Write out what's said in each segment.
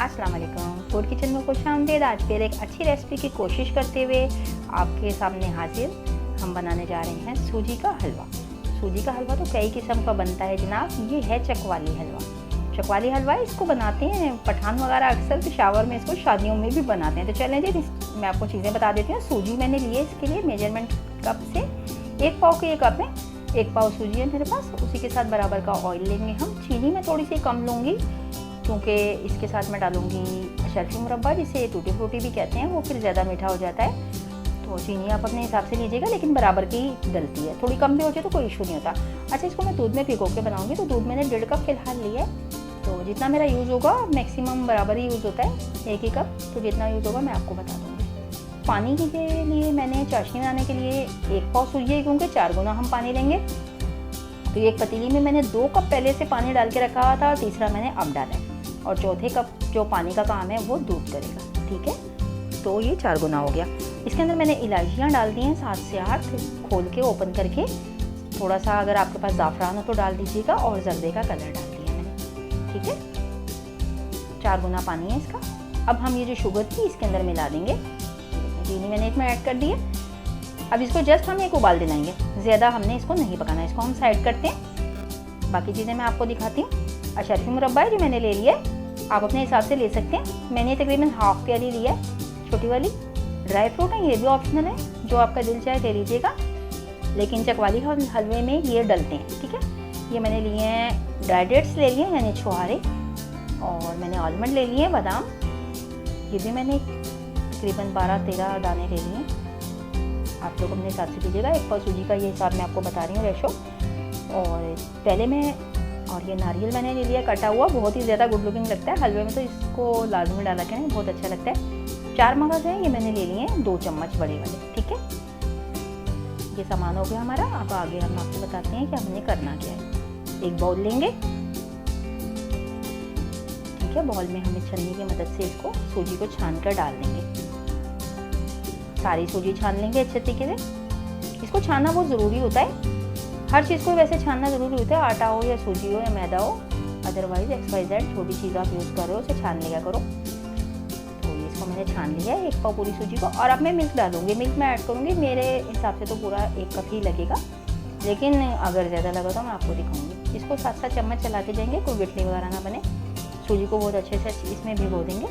अस्सलाम वालेकुम। Food kitchen में खुशामदीद। आज फिर एक अच्छी रेसिपी की कोशिश करते हुए आपके सामने हाजिर हम बनाने जा रहे हैं सूजी का हलवा। सूजी का हलवा तो कई किस्म का बनता है जनाब। ये है चकवाली हलवा। चकवाली हलवा इसको बनाते हैं पठान वगैरह, अक्सर पेशावर में इसको शादियों में भी बनाते हैं। तो चलें जी, मैं आपको चीज़ें बता देती हूँ। सूजी मैंने ली है, इसके लिए मेजरमेंट कप से 1 पाव के 1 कप है। 1 पाव सूजी है मेरे पास। उसी के साथ बराबर का ऑयल लेंगे हम। चीनी मैं थोड़ी सी कम लूँगी क्योंकि इसके साथ मैं डालूँगी शर्फी मुरब्बा, जिसे टूटी फ्रूटी भी कहते हैं, वो फिर ज़्यादा मीठा हो जाता है। तो चीनी आप अपने हिसाब से लीजिएगा, लेकिन बराबर की डलती है। थोड़ी कम भी हो जाए तो कोई इशू नहीं होता। अच्छा, इसको मैं दूध में भिगो के बनाऊँगी। तो दूध मैंने 1.5 कप फिलहाल लिया है। तो जितना मेरा यूज़ होगा मैक्सिमम बराबर ही यूज़ होता है, 1 ही कप। तो जितना यूज़ होगा मैं आपको बता दूँगी। पानी के लिए मैंने चाशनी बनाने के लिए 1 पाव सूजी है, क्योंकि 4 गुना हम पानी लेंगे। तो एक पतीली में मैंने 2 कप पहले से पानी डाल के रखा हुआ था, तीसरा मैंने अब डाला है, और चौथे कप जो पानी का काम है वो दूध करेगा। ठीक है, तो ये 4 गुना हो गया। इसके अंदर मैंने इलायचियाँ डाल दी हैं 7 से 8, खोल के ओपन करके। थोड़ा सा अगर आपके पास ज़ाफ़रान हो तो डाल दीजिएगा, और जर्दे का कलर डाल दिया मैंने। ठीक है, 4 गुना पानी है इसका। अब हम ये जो शुगर थी इसके अंदर मिला देंगे। चीनी मैंने इसमें ऐड कर दी है। अब इसको जस्ट हम एक उबाल दिलाएंगे, ज़्यादा हमने इसको नहीं पकाना। इसको हम साइड करते हैं। बाकी चीज़ें मैं आपको दिखाती हूँ। शर्फी मुरब्बा है जो मैंने ले लिया है, आप अपने हिसाब से ले सकते हैं। मैंने तकरीबन हाफ प्याली लिया है, छोटी वाली। ड्राई फ्रूट है, ये भी ऑप्शनल है, जो आपका दिल चाहे ले लीजिएगा, लेकिन चकवाली हलवे में ये डलते हैं। ठीक है, ये मैंने लिए हैं ड्राई डेट्स ले लिए हैं, यानी छुहारे, और मैंने आलमंड ले लिए हैं, बादाम। ये भी मैंने तकरीबन 12-13 दाने ले लिए हैं। आप लोग अपने हिसाब से लीजिएगा। 1 पाव सूजी का ये हिसाब मैं आपको बता रही हूँ, रेशो। और पहले मैं, और ये नारियल मैंने ले लिया कटा हुआ, बहुत ही ज़्यादा गुड लुकिंग लगता है हलवे में, तो इसको लाजमी डाला करें, बहुत अच्छा लगता है। 4 मगज़ हैं, ये मैंने ले लिए हैं 2 चम्मच बड़े वाले। ठीक है, ये सामान हो गया हमारा। अब आगे हम आपको बताते हैं कि हमने करना क्या है। एक बाउल लेंगे। ठीक है, बाउल में हम इस छन्नी की मदद से इसको सूजी को छान कर डाल देंगे। सारी सूजी छान लेंगे अच्छे तरीके से। इसको छानना बहुत ज़रूरी होता है। हर चीज़ को वैसे छानना ज़रूरी होता है, आटा हो या सूजी हो या मैदा हो। अदरवाइज XYZ जो भी चीज़ आप यूज़ कर रहे हो उसे छान लिया करो। तो इसको मैंने छान लिया है 1 पाव पूरी सूजी को। और अब मैं मिल्क डालूँगी। मिल्क मैं ऐड करूँगी, मेरे हिसाब से तो पूरा 1 कप ही लगेगा, लेकिन अगर ज़्यादा लगा तो मैं आपको दिखाऊँगी। इसको 7-7 चम्मच चलाते जाएंगे, कोई गिटली वगैरह ना बने। सूजी को बहुत अच्छे से इसमें भिगो देंगे,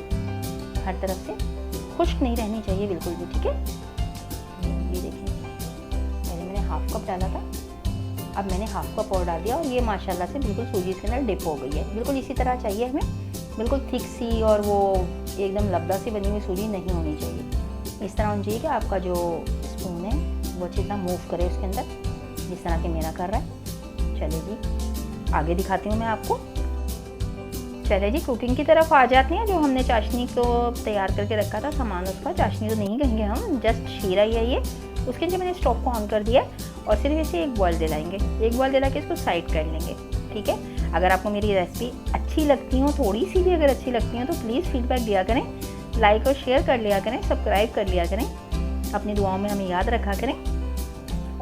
हर तरफ से खुश्क नहीं रहनी चाहिए बिल्कुल भी। ठीक है, ये देखें, पहले मैंने हाफ कप डाला था, अब मैंने हाफ कप और डाल दिया, और ये माशाल्लाह से बिल्कुल सूजी इसके अंदर डिप हो गई है। बिल्कुल इसी तरह चाहिए हमें, बिल्कुल थिक सी, और वो एकदम लबदा सी बनी हुई सूजी नहीं होनी चाहिए। इस तरह होनी चाहिए कि आपका जो स्पून है वो अच्छी तरह मूव करे उसके अंदर, जिस तरह कि मेरा कर रहा है। चलिए जी, आगे दिखाती हूँ मैं आपको। चले जी, कुकिंग की तरफ आ जाते हैं। जो हमने चाशनी को तैयार करके रखा था सामान, उसका चाशनी तो नहीं कहेंगे हम, जस्ट शीरा ही है ये। उसके लिए मैंने स्टोव को ऑन कर दिया, और सिर्फ इसे एक बॉयल दिलाएंगे। एक बॉयल दिला के इसको साइड कर लेंगे। ठीक है, अगर आपको मेरी रेसिपी अच्छी लगती हो, थोड़ी सी भी अगर अच्छी लगती हो, तो प्लीज़ फीडबैक दिया करें, लाइक और शेयर कर लिया करें, सब्सक्राइब कर लिया करें, अपनी दुआओं में हमें याद रखा करें,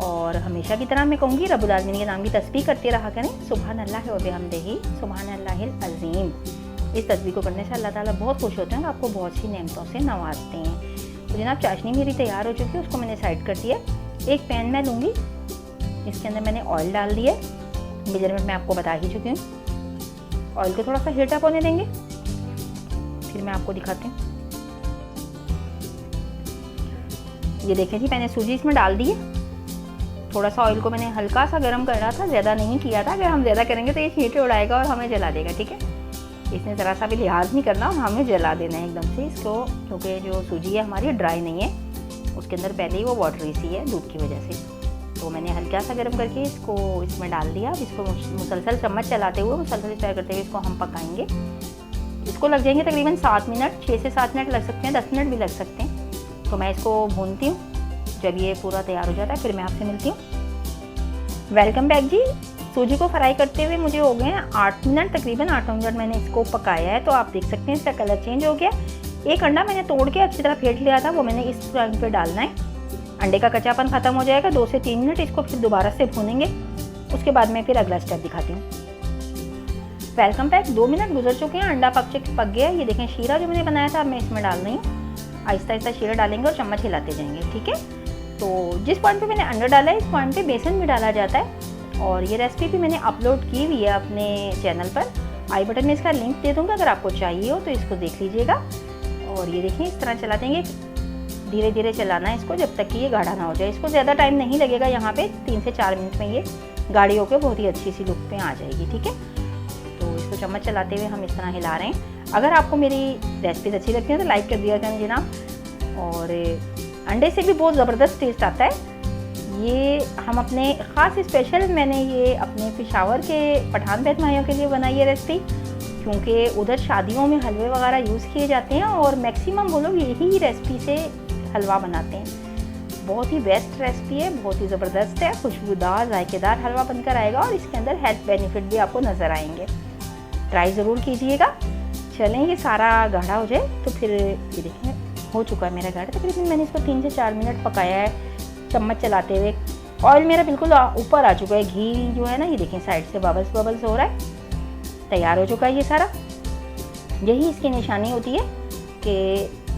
और हमेशा की तरह मैं कहूँगी रब्बुल आलमीन के नाम की तस्बीह करते रहा करें। सुबहान अल्लाह व बिहम्दिही, सुबहान अल्लाहिल अज़ीम। इस तस्बीह को करने से अल्लाह ताला बहुत खुश होते हैं, आपको बहुत सी नेमतों से नवाजते हैं। तो जनाब, चाशनी मेरी तैयार हो चुकी है, उसको मैंने साइड कर दिया। एक पैन मैं लूँगी, इसके अंदर मैंने ऑयल डाल दिया। मेजरमेंट मैं आपको बता ही चुकी हूँ। ऑयल को थोड़ा सा हीट अप होने देंगे, फिर मैं आपको दिखाती हूँ। ये देखें जी, मैंने सूजी इसमें डाल दी है। थोड़ा सा ऑयल को मैंने हल्का सा गर्म कर रहा था, ज़्यादा नहीं किया था। अगर हम ज़्यादा करेंगे तो ये छींटे उड़ाएगा और हमें जला देगा। ठीक है, इसने ज़रा सा भी लिहाज नहीं करना, हमें जला देना है एकदम से इसको, क्योंकि जो सूजी है हमारी ड्राई नहीं है, उसके अंदर पहले ही वो वाटरी सी है दूध की वजह से। तो मैंने हल्का सा गर्म करके इसको इसमें डाल दिया। अब इसको मुसलसल चम्मच चलाते हुए, मुसलसल स्टार करते हुए इसको हम पकाएंगे। इसको लग जाएंगे तकरीबन 7 मिनट, 6 से 7 मिनट लग सकते हैं, 10 मिनट भी लग सकते हैं। तो मैं इसको भूनती हूँ। जब ये पूरा तैयार हो जाता है फिर मैं आपसे मिलती हूँ। वेलकम बैक जी। सूजी को फ्राई करते हुए मुझे हो गए हैं 8 मिनट, तकरीबन 8 मिनट मैंने इसको पकाया है। तो आप देख सकते हैं इसका कलर चेंज हो गया। एक अंडा मैंने तोड़ के अच्छी तरह फेंट लिया था, वो मैंने इस टाइम पे डालना है। अंडे का कच्चापन ख़त्म हो जाएगा। 2 से 3 मिनट इसको फिर दोबारा से भूनेंगे। उसके बाद मैं फिर अगला स्टेप दिखाती हूँ। Welcome back. 2 मिनट गुजर चुके हैं, अंडा पक गया। ये देखें शीरा जो मैंने बनाया था मैं इसमें डाल रही हूँ। आहिस्ता आहिस्ता शीरा डालेंगे और चम्मच हिलाते जाएंगे, ठीक है। तो जिस पॉइंट पे मैंने अंडा डाला है इस पॉइंट पे बेसन भी डाला जाता है। और ये रेसिपी भी मैंने अपलोड की हुई है अपने चैनल पर, आई बटन में इसका लिंक दे दूँगा, अगर आपको चाहिए हो तो इसको देख लीजिएगा। और ये देखिए इस तरह चला देंगे, धीरे धीरे चलाना है इसको जब तक कि ये गाढ़ा ना हो जाए। इसको ज़्यादा टाइम नहीं लगेगा, यहाँ पे 3 से 4 मिनट में ये गाढ़ी होकर बहुत ही अच्छी सी लुक पे आ जाएगी, ठीक है। तो इसको चम्मच चलाते हुए हम इस तरह हिला रहे हैं। अगर आपको मेरी रेसिपीज अच्छी लगती है तो लाइक कर दिया करें जनाब। और अंडे से भी बहुत ज़बरदस्त टेस्ट आता है। ये हम अपने ख़ास स्पेशल मैंने ये अपने पेशावर के पठान बहन भाइयों के लिए बनाई है रेसिपी, क्योंकि उधर शादियों में हलवे वगैरह यूज़ किए जाते हैं और मैक्सिमम वो लोग यही रेसिपी से हलवा बनाते हैं। बहुत ही बेस्ट रेसिपी है, बहुत ही ज़बरदस्त है, खुशबूदार जायकेदार हलवा बनकर आएगा और इसके अंदर हेल्थ बेनिफिट भी आपको नज़र आएंगे। ट्राई ज़रूर कीजिएगा। चलें ये सारा गाढ़ा हो जाए तो फिर ये देखें हो चुका है मेरा गाढ़ा। तकरीबन मैंने इसको 3 से 4 मिनट पकाया है चम्मच चलाते हुए। ऑयल मेरा बिल्कुल ऊपर आ चुका है, घी जो है ना ये देखें साइड से बबल्स हो रहा है। तैयार हो चुका है ये सारा। यही इसकी निशानी होती है कि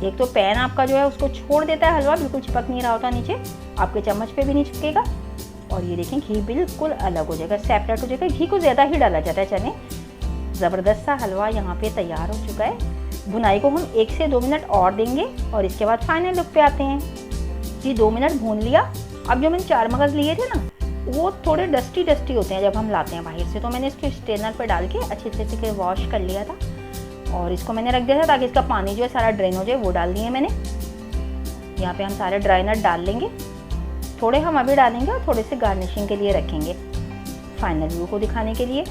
एक तो पैन आपका जो है उसको छोड़ देता है हलवा, बिल्कुल चिपक नहीं रहा होता नीचे, आपके चम्मच पे भी नहीं चिपकेगा। और ये देखें घी बिल्कुल अलग हो जाएगा, सेपरेट हो जाएगा। घी को ज़्यादा ही डाला जाता है। चलें ज़बरदस्त सा हलवा यहाँ पे तैयार हो चुका है। भुनाई को हम 1 से 2 मिनट और देंगे और इसके बाद फाइनल लुक पे आते हैं। जी 2 मिनट भून लिया। अब जो मैंने 4 मगज़ लिए थे ना वो थोड़े डस्टी होते हैं जब हम लाते हैं बाहर से, तो मैंने इसको स्ट्रेनर पर डाल के अच्छे से वॉश कर लिया था और इसको मैंने रख दिया था ताकि इसका पानी जो है सारा ड्रेन हो जाए। वो डाल दिए मैंने। यहाँ पे हम सारे ड्राई नट डाल लेंगे, थोड़े हम अभी डालेंगे और थोड़े से गार्निशिंग के लिए रखेंगे फाइनल व्यू को दिखाने के लिए।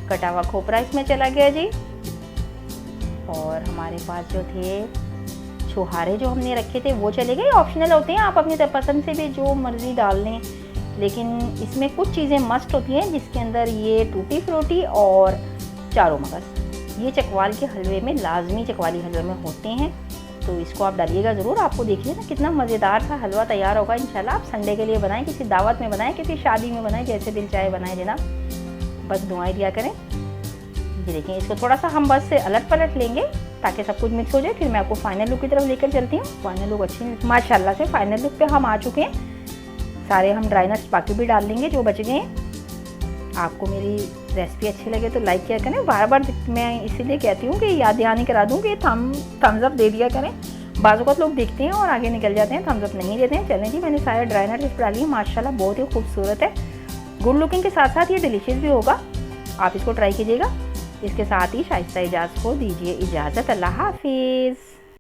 कटा हुआ खोपरा इसमें चला गया जी। और हमारे पास जो थे छुहारे जो हमने रखे थे वो चले गए। ऑप्शनल होते हैं, आप अपनी पसंद से भी जो मर्ज़ी डाल लें, लेकिन इसमें कुछ चीज़ें मस्ट होती हैं जिसके अंदर ये टूटी फ्रूटी और चारों मगज़ ये चकवाल के हलवे में लाजमी, चकवाली हलवे में होते हैं। तो इसको आप डालिएगा ज़रूर। आपको देखिए ना कितना मज़ेदार सा हलवा तैयार होगा। इंशाल्लाह आप संडे के लिए बनाएं, किसी दावत में बनाएं, किसी शादी में बनाएं, जैसे दिल चाहे बनाएं जनाब, बस दुआएं दिया करें। ये देखिए इसको थोड़ा सा हम बस से अलट पलट लेंगे ताकि सब कुछ मिक्स हो जाए। फिर मैं आपको फाइनल लुक की तरफ लेकर चलती हूँ। फाइनल लुक अच्छी माशाल्लाह से फाइनल लुक पे हम आ चुके हैं। सारे हम ड्राई नट्स बाकी भी डाल लेंगे जो बच गए हैं। आपको मेरी रेसिपी अच्छी लगे तो लाइक किया करें। बार बार मैं इसीलिए कहती हूँ कि याद दहानी करा दूँ कि थम्स अप दे दिया करें। बाज़ औक़ात लोग देखते हैं और आगे निकल जाते हैं, थम्स अप नहीं देते हैं। चलें जी मैंने सारे ड्राई नट्स इस पर डाली हैं। माशाल्लाह बहुत ही खूबसूरत है, गुड लुकिंग के साथ साथ ये डिलीशियस भी होगा। आप इसको ट्राई कीजिएगा। इसके साथ ही शाइस्ता इजाज़ को दीजिए इजाज़त। अल्लाह हाफिज़।